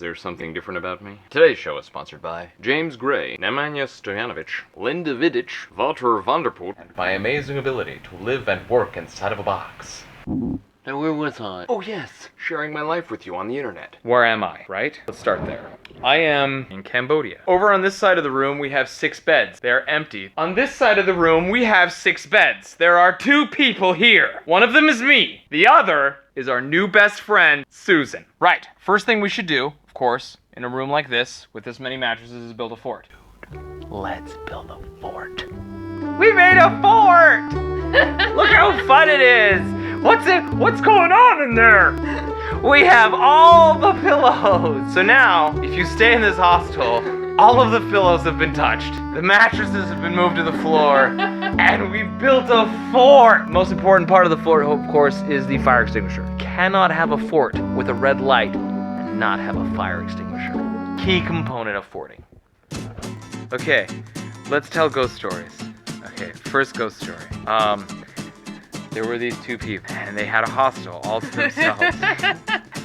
there something different about me? Today's show is sponsored by James Gray, Nemanja Stojanovic, Linda Vidic, Walter Vanderpoort, and my amazing ability to live and work inside of a box. And where was I? Oh yes, sharing my life with you on the internet. Where am I, right? Let's start there. I am in Cambodia. Over on this side of the room, we have 6 beds. They're empty. On this side of the room, we have 6 beds. There are 2 people here. One of them is me. The other is our new best friend, Susan. Right. First thing we should do, of course, in a room like this, with this many mattresses, is build a fort. Let's build a fort. We made a fort! Look how fun it is! What's going on in there? We have all the pillows. So now, if you stay in this hostel, all of the pillows have been touched. The mattresses have been moved to the floor, and we built a fort. Most important part of the fort, of course, is the fire extinguisher. Cannot have a fort with a red light and not have a fire extinguisher. Key component of forting. Okay, let's tell ghost stories. Okay, first ghost story. There were these 2 people, and they had a hostel all to themselves.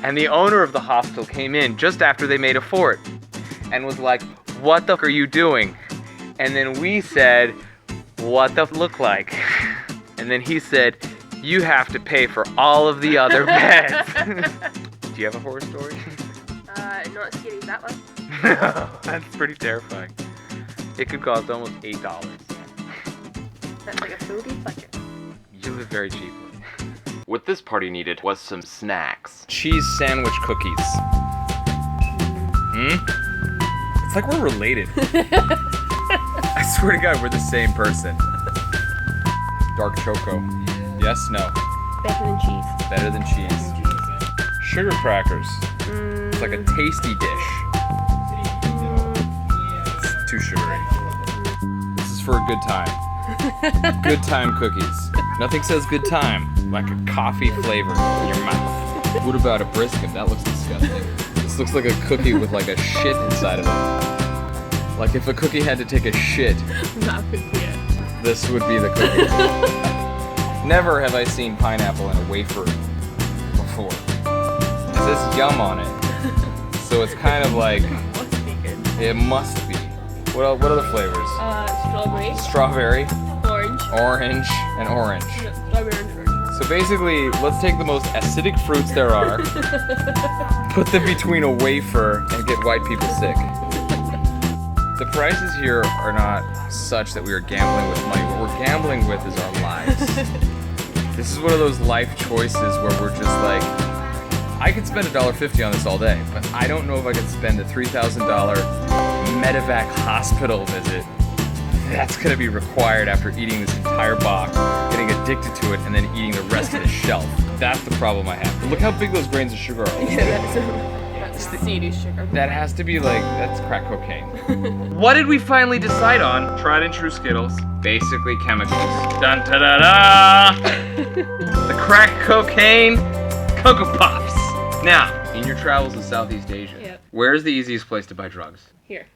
And the owner of the hostel came in just after they made a fort, and was like, "What the f are you doing?" And then we said, "What the f look like?" And then he said, "You have to pay for all of the other beds." Do you have a horror story? Not as scary as that one. No, that's pretty terrifying. It could cost almost $8. That's like a foodie bucket. You live very cheaply. What this party needed was some snacks. Cheese sandwich cookies. It's like we're related. I swear to God, we're the same person. Dark choco. Yes, no. Better than cheese. Better than cheese. Sugar crackers. It's like a tasty dish. It's too sugary. This is for a good time. Good time cookies. Nothing says good time like a coffee flavor in your mouth. What about a brisket? That looks disgusting. This looks like a cookie with like a shit inside of it. Like if a cookie had to take a shit, That would be it. this would be the cookie. Never have I seen pineapple in a wafer before. It says yum on it. So it's kind of like, Must be good. it must be. What are the flavors? Strawberry. Strawberry, Orange. orange, and orange. No, strawberry and orange. So basically, let's take the most acidic fruits there are, put them between a wafer, and get white people sick. The prices here are not such that we are gambling with money. What we're gambling with is our lives. This is one of those life choices where we're just like, I could spend $1.50 on this all day, but I don't know if I could spend a $3,000 medevac hospital visit. That's gonna be required after eating this entire box, getting addicted to it, and then eating the rest of the shelf. That's the problem I have. But look how big those grains of sugar are. Yeah, that's serious sugar. That has to be like, that's crack cocaine. What did we finally decide on? Tried and true Skittles. Basically chemicals. Dun da da da! The crack cocaine Cocoa Puffs. Now, in your travels in Southeast Asia, Yep. where's the easiest place to buy drugs? Here.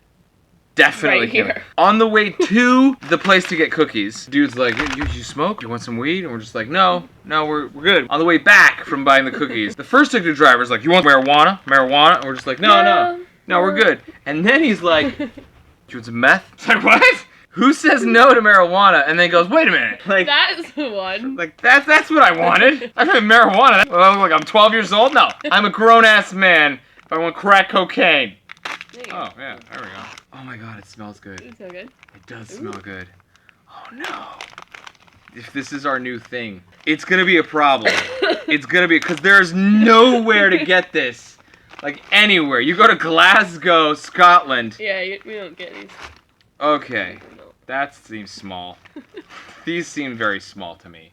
Definitely Right here. here. On the way to the place to get cookies, dude's like, you smoke? You want some weed? And we're just like, no, we're good. On the way back from buying the cookies, the first ticket driver's like, you want marijuana? And we're just like, no, we're good. And then he's like, you want some meth? It's like, what? Who says no to marijuana? And then goes, wait a minute. Like, That's the one. like that's what I wanted. I wanted marijuana. I look like I'm 12 years old? No, I'm a grown-ass man if I want crack cocaine. There you go. Oh, yeah, there we go. Oh my God, it smells good. It's so good. It does smell good. Oh no. If this is our new thing, it's gonna be a problem. It's gonna be, because there's nowhere to get this. Like anywhere. You go to Glasgow, Scotland. Yeah, we don't get these. Okay. That seems small. These seem very small to me.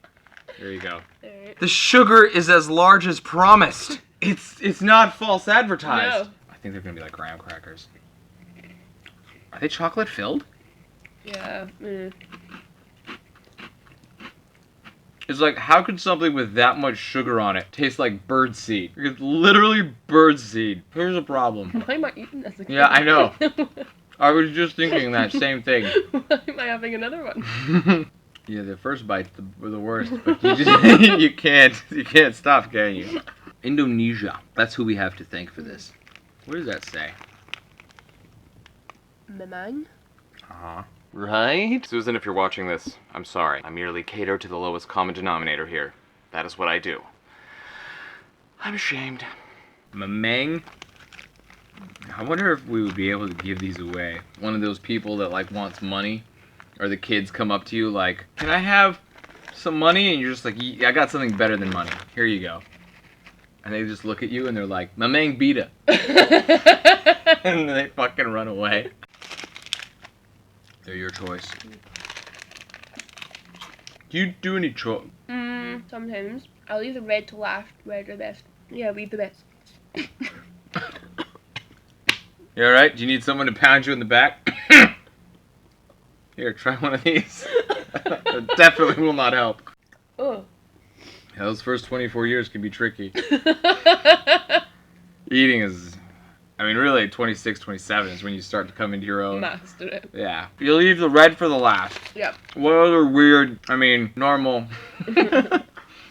There you go. Alright. The sugar is as large as promised. It's not false advertised. No. I think they're gonna be like graham crackers. Are they chocolate filled? Yeah. It's like, how could something with that much sugar on it taste like birdseed? It's literally birdseed. Here's a problem. Why am I eating this again? Yeah, I know. I was just thinking that same thing. Why am I having another one? Yeah, the first bite's the worst, but you just you can't stop, can you? Indonesia. That's who we have to thank for this. What does that say? Memang. Uh-huh. Right? Susan, if you're watching this, I'm sorry. I merely cater to the lowest common denominator here. That is what I do. I'm ashamed. Mamang? I wonder if we would be able to give these away. One of those people that like wants money, or the kids come up to you like, can I have some money? And you're just like, I got something better than money. Here you go. And they just look at you and they're like, Mamang Beta. And then they fucking run away. They're your choice. Do you do any Sometimes. I'll leave the red to last. Red are the best. Yeah, leave the best. You alright? Do you need someone to pound you in the back? Here, try one of these. That definitely will not help. Oh. Yeah, those first 24 years can be tricky. Eating is, I mean, really at 26, 27 is when you start to come into your own. Master it. Yeah. You leave the red for the last. Yep. What other weird, I mean, normal.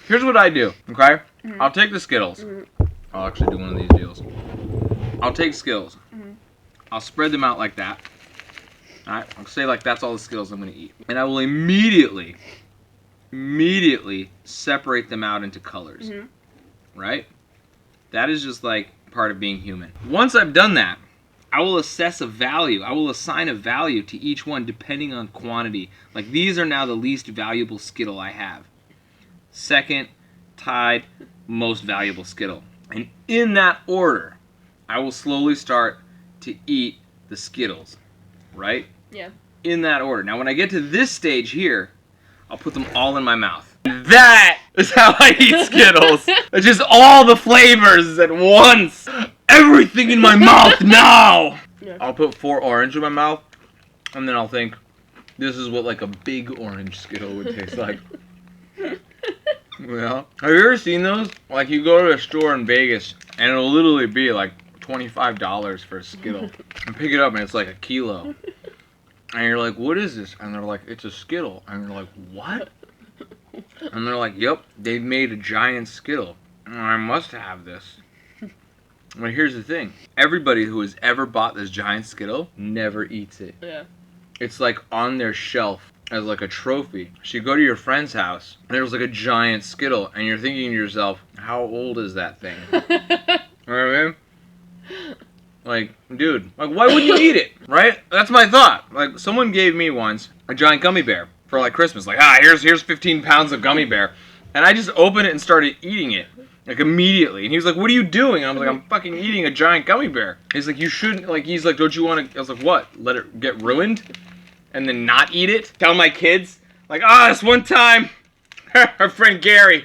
Here's what I do, okay? Mhm. I'll take the Skittles. I'll actually do one of these deals. I'll take Skittles. I'll spread them out like that. Alright? I'll say like that's all the Skittles I'm going to eat. And I will immediately separate them out into colors. Right? That is just like part of being human. Once I've done that, I will assess a value. I will assign a value to each one depending on quantity. Like these are now the least valuable Skittle I have. Second, tied, most valuable Skittle. And in that order, I will slowly start to eat the Skittles. Right? Yeah. In that order. Now when I get to this stage here, I'll put them all in my mouth. That is how I eat Skittles. It's just all the flavors at once. Everything in my mouth now. Yeah. I'll put 4 orange in my mouth, and then I'll think, this is what like a big orange Skittle would taste like. Yeah. Have you ever seen those? Like you go to a store in Vegas, and it'll literally be like $25 for a Skittle. And pick it up, and it's like a kilo. And you're like, what is this? And they're like, it's a Skittle. And you're like, what? And they're like, yep, they've made a giant Skittle. I must have this. But here's the thing. Everybody who has ever bought this giant Skittle never eats it. Yeah. It's like on their shelf as like a trophy. So you go to your friend's house, and there's like a giant Skittle, and you're thinking to yourself, how old is that thing? You know what I mean? Like, dude, like, why wouldn't you eat it, right? That's my thought. Like, someone gave me once a giant gummy bear for, like, Christmas. Like, here's 15 pounds of gummy bear. And I just opened it and started eating it, like, immediately. And he was like, what are you doing? And I was like, I'm fucking eating a giant gummy bear. He's like, you shouldn't, like, he's like, don't you want to, I was like, what? Let it get ruined? And then not eat it? Tell my kids, like, this one time, our friend Gary,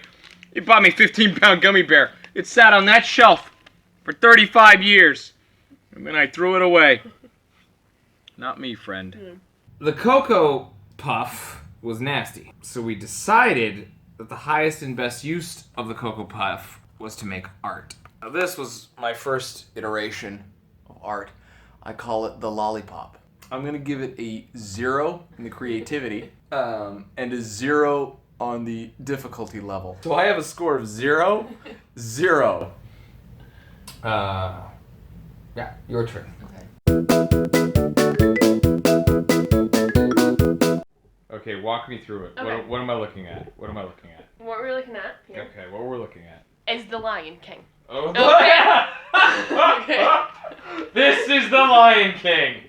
he bought me 15-pound gummy bear. It sat on that shelf for 35 years. And then I threw it away. Not me, friend. The Cocoa Puff was nasty, so we decided that the highest and best use of the Cocoa Puff was to make art. Now this was my first iteration of art. I call it the lollipop. I'm gonna give it a 0 in the creativity, and a 0 on the difficulty level. So I have a score of 0, 0. Yeah, your turn. Okay, walk me through it. Okay. What am I looking at? What What we're looking at here Okay, what we're looking at. is the Lion King. Oh. Okay. This is the Lion King.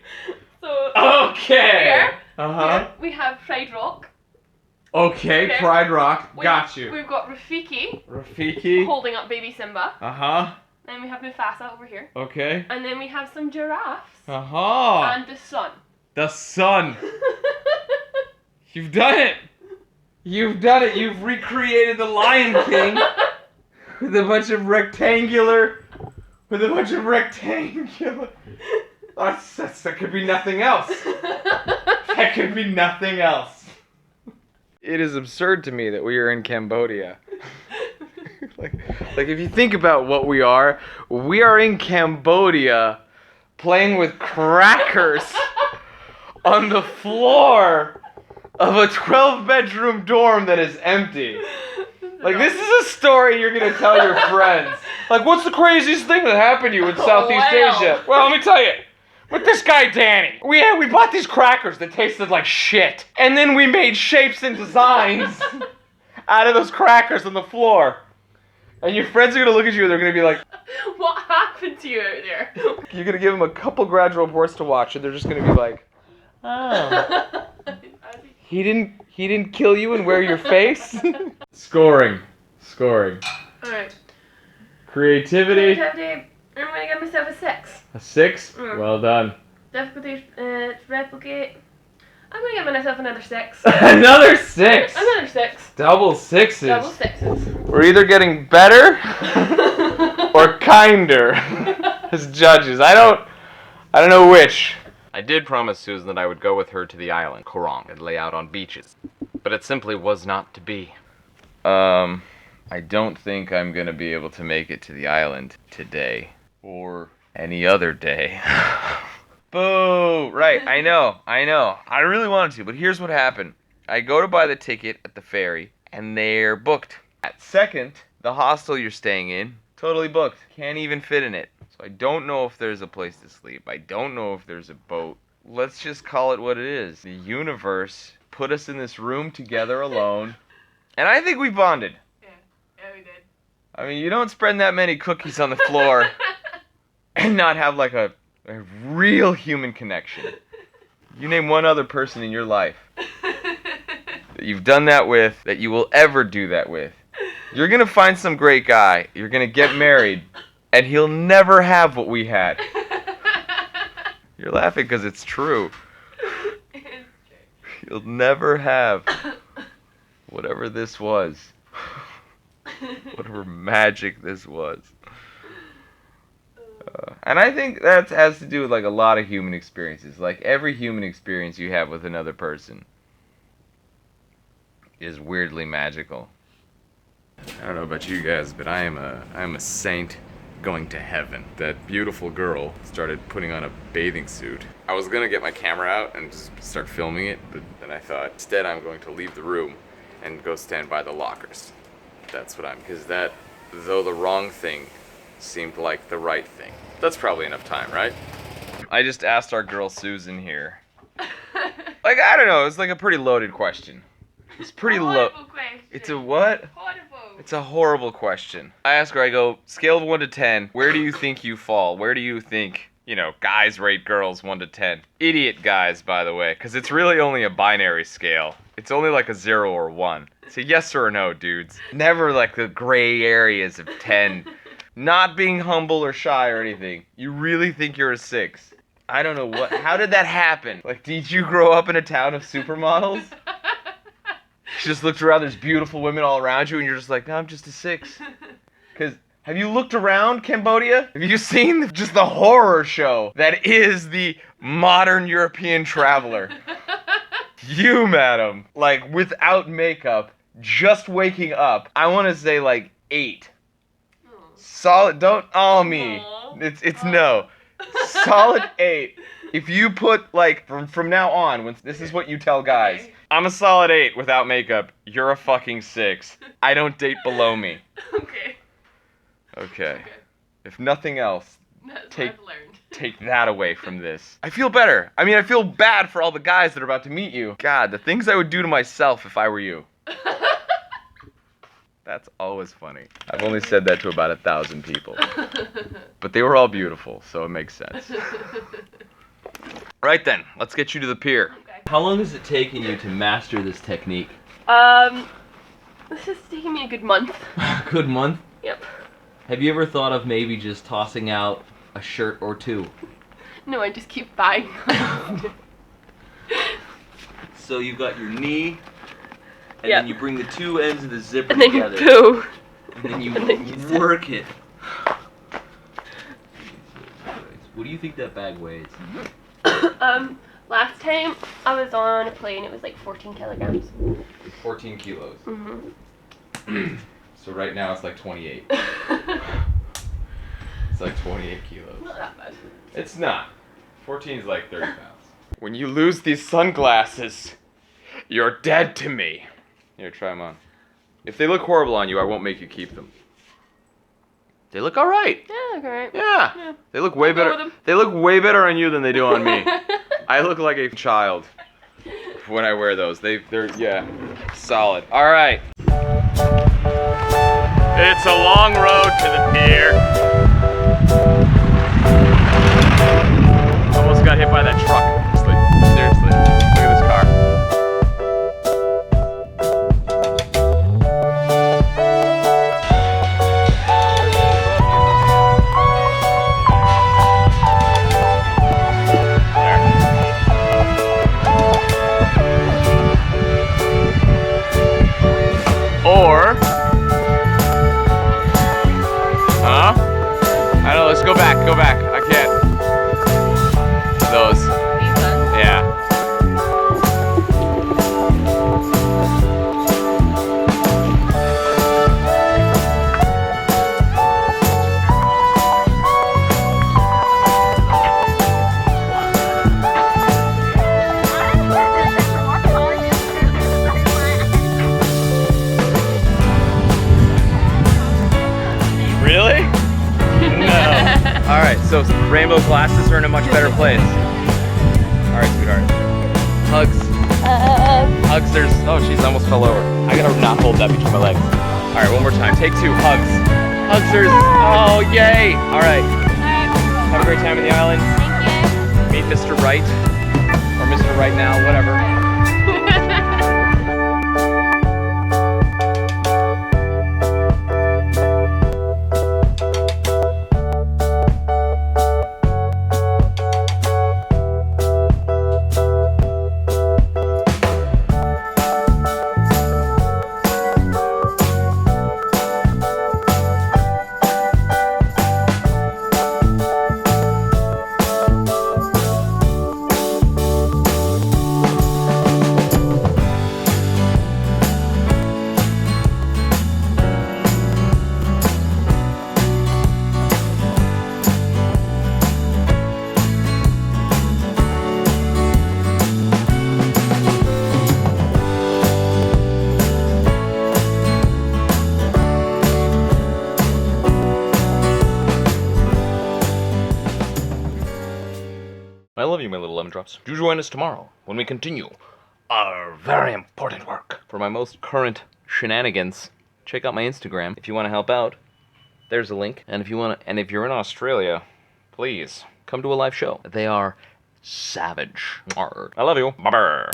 So Okay. here, Uh-huh. we have Pride Rock. Okay, Okay. Pride Rock. We- Got you. We've got Rafiki Rafiki. holding up baby Simba. Uh-huh. Then we have Mufasa over here. Okay. And then we have some giraffes. Uh-huh. And the sun. The sun. You've done it. You've done it. You've recreated the Lion King with a bunch of rectangular. That could be nothing else. That could be nothing else. It is absurd to me that we are in Cambodia. like if you think about what we are in Cambodia playing with crackers on the floor of a 12-bedroom dorm that is empty. Like, this is a story you're gonna tell your friends. Like, what's the craziest thing that happened to you in Southeast Asia? Well, let me tell you. With this guy, Danny, we bought these crackers that tasted like shit. And then we made shapes and designs out of those crackers on the floor. And your friends are gonna look at you and they're gonna be like, What happened to you out there? you're gonna give them a couple gradual reports to watch and they're just gonna be like, oh. He didn't kill you and wear your face? Scoring. Alright. Creativity. I'm gonna give myself a 6. A 6? Mm. Well done. Difficulty to replicate. I'm gonna give myself another 6. Another 6! Another 6. Double 6s. Double 6s. We're either getting better or kinder as judges. I don't know which. I did promise Susan that I would go with her to the island, Korong, and lay out on beaches. But it simply was not to be. I don't think I'm gonna be able to make it to the island today. Or any other day. Boo! Right, I know. I really wanted to, but here's what happened. I go to buy the ticket at the ferry, and they're booked. At second, the hostel you're staying in, totally booked. Can't even fit in it. So I don't know if there's a place to sleep. I don't know if there's a boat. Let's just call it what it is. The universe put us in this room together alone, and I think we bonded. Yeah, we did. I mean, you don't spread that many cookies on the floor and not have like a real human connection. You name one other person in your life that you've done that with, that you will ever do that with. You're gonna find some great guy, you're gonna get married, and he'll never have what we had. You're laughing because it's true. It's true. You'll never have whatever this was. Whatever magic this was. And I think that has to do with like a lot of human experiences. Like every human experience you have with another person is weirdly magical. I don't know about you guys, but I am a saint going to heaven. That beautiful girl started putting on a bathing suit. I was gonna get my camera out and just start filming it, but then I thought instead I'm going to leave the room and go stand by the lockers. That's what because that, though the wrong thing, seemed like the right thing. That's probably enough time, right? I just asked our girl Susan here. Like, I don't know, it's like a pretty loaded question. It's pretty low. It's a what? Horrible. It's a horrible question. I ask her, I go, scale of 1 to 10, where do you think you fall? Where do you think, guys rate girls 1 to 10? Idiot guys, by the way, because it's really only a binary scale. It's only like a 0 or 1. It's a yes or a no, dudes. Never like the gray areas of 10. Not being humble or shy or anything. You really think you're a 6. I don't know how did that happen? Like, did you grow up in a town of supermodels? You just looked around, there's beautiful women all around you, and you're just like, no, I'm just a 6. Because, have you looked around Cambodia? Have you seen just the horror show that is the modern European traveler? You, madam, like, without makeup, just waking up, I want to say, like, 8. Solid, don't all me. It's no. Solid 8. If you put, like, from now on, this is what you tell guys. Okay. I'm a solid 8 without makeup. You're a fucking 6. I don't date below me. Okay. If nothing else, That's take what I've learned. take that away from this. I feel better. I mean, I feel bad for all the guys that are about to meet you. God, the things I would do to myself if I were you. That's always funny. I've only said that to about 1,000 people. But they were all beautiful, so it makes sense. Right then, let's get you to the pier. Okay. How long has it taken you to master this technique? This is taking me a good month. Good month? Yep. Have you ever thought of maybe just tossing out a shirt or two? No, I just keep buying them. So you've got your knee, and Yep. then you bring the two ends of the zipper And then you together. poo. And then you and then you work it. What do you think that bag weighs? Last time I was on a plane, it was like 14 kilograms. 14 kilos. Mm-hmm. So right now it's like 28. It's like 28 kilos. Not that bad. It's not. 14 is like 30 pounds. When you lose these sunglasses, you're dead to me. Here, try them on. If they look horrible on you, I won't make you keep them. They look all right. Yeah, okay. Yeah. They look way I'll go better. with them. They look way better on you than they do on me. I look like a child when I wear those. They're solid. All right. It's a long road to the pier. Almost got hit by that truck. Seriously. Look at this car. Or, I know, let's go back, I can't. Those. Yeah. Really? No. Alright, so rainbow glasses are in a much better place. Alright, sweetheart. Hugs. Hugs, there's... Oh, she's almost fell over. I gotta not hold that between my legs. Alright, one more time. Take two. Hugs. Hugs, there's... Oh, yay! Alright. Have a great time in the island. Thank you. Meet Mr. Right. Or Mr. Right Now, whatever. I love you, my little lemon drops. Do join us tomorrow when we continue our very important work. For my most current shenanigans, check out my Instagram if you want to help out. There's a link. And if you're in Australia, please come to a live show. They are savage. I love you. Bye-bye.